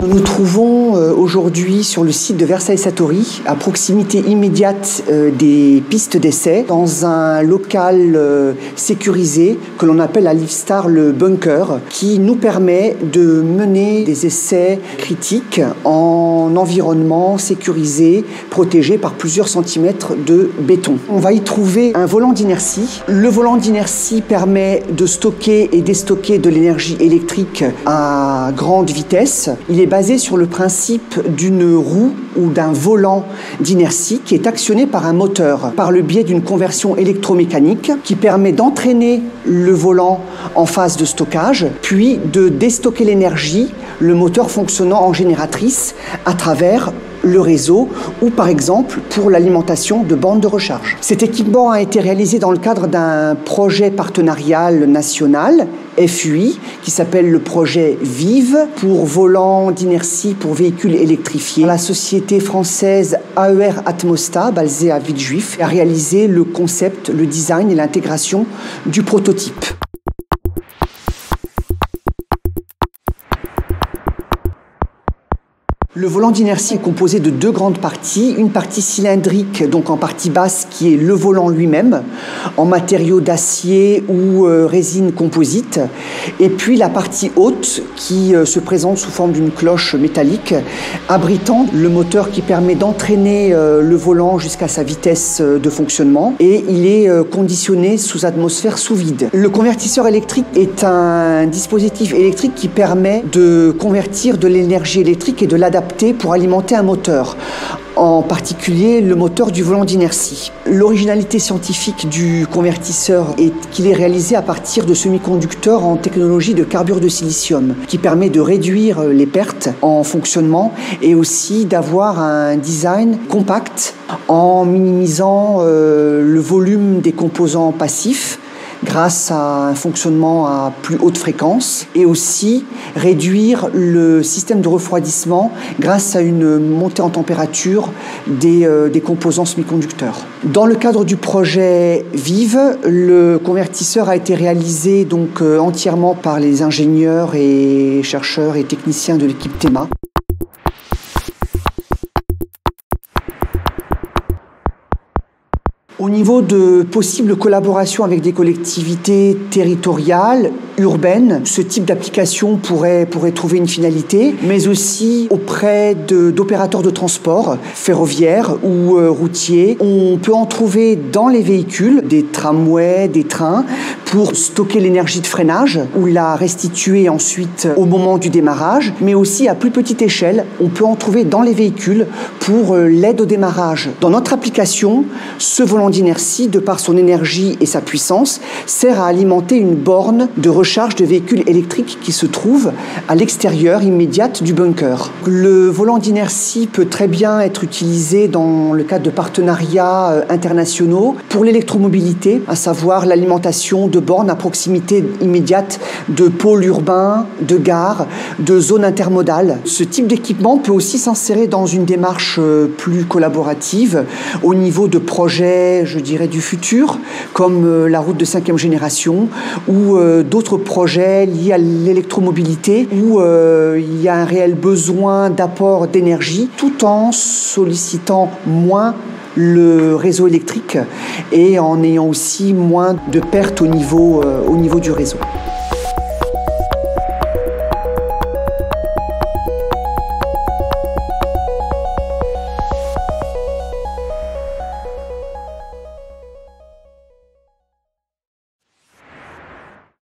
Nous nous trouvons aujourd'hui sur le site de Versailles-Satory, à proximité immédiate des pistes d'essai, dans un local sécurisé que l'on appelle à Livestar le bunker, qui nous permet de mener des essais critiques en environnement sécurisé, protégé par plusieurs centimètres de béton. On va y trouver un volant d'inertie. Le volant d'inertie permet de stocker et déstocker de l'énergie électrique à grande vitesse. Il est basé sur le principe d'une roue ou d'un volant d'inertie qui est actionné par un moteur, par le biais d'une conversion électromécanique qui permet d'entraîner le volant en phase de stockage, puis de déstocker l'énergie, le moteur fonctionnant en génératrice à travers le réseau ou par exemple pour l'alimentation de bandes de recharge. Cet équipement a été réalisé dans le cadre d'un projet partenarial national FUI qui s'appelle le projet VIVE pour volant d'inertie pour véhicules électrifiés. La société française AER Atmostat, basée à Villejuif, a réalisé le concept, le design et l'intégration du prototype. Le volant d'inertie est composé de deux grandes parties. Une partie cylindrique, donc en partie basse, qui est le volant lui-même, en matériaux d'acier ou résine composite. Et puis la partie haute, qui se présente sous forme d'une cloche métallique, abritant le moteur qui permet d'entraîner le volant jusqu'à sa vitesse de fonctionnement. Et il est conditionné sous atmosphère sous vide. Le convertisseur électrique est un dispositif électrique qui permet de convertir de l'énergie électrique et de l'adapter pour alimenter un moteur, en particulier le moteur du volant d'inertie. L'originalité scientifique du convertisseur est qu'il est réalisé à partir de semi-conducteurs en technologie de carbure de silicium, qui permet de réduire les pertes en fonctionnement et aussi d'avoir un design compact en minimisant le volume des composants passifs grâce à un fonctionnement à plus haute fréquence et aussi réduire le système de refroidissement grâce à une montée en température des composants semi-conducteurs. Dans le cadre du projet VIVE, le convertisseur a été réalisé donc entièrement par les ingénieurs et chercheurs et techniciens de l'équipe TEMA. Au niveau de possibles collaborations avec des collectivités territoriales, urbaines, ce type d'application pourrait trouver une finalité, mais aussi auprès d'opérateurs de transport ferroviaires ou routiers. On peut en trouver dans les véhicules, des tramways, des trains, pour stocker l'énergie de freinage ou la restituer ensuite au moment du démarrage, mais aussi à plus petite échelle, on peut en trouver dans les véhicules pour l'aide au démarrage. Dans notre application, ce volant d'inertie, de par son énergie et sa puissance, sert à alimenter une borne de recharge de véhicules électriques qui se trouve à l'extérieur immédiate du bunker. Le volant d'inertie peut très bien être utilisé dans le cadre de partenariats internationaux pour l'électromobilité, à savoir l'alimentation de bornes à proximité immédiate de pôles urbains, de gares, de zones intermodales. Ce type d'équipement peut aussi s'insérer dans une démarche plus collaborative au niveau de projets, je dirais, du futur, comme la route de 5e génération ou d'autres projets liés à l'électromobilité où il y a un réel besoin d'apport d'énergie tout en sollicitant moins le réseau électrique et en ayant aussi moins de pertes au niveau du réseau.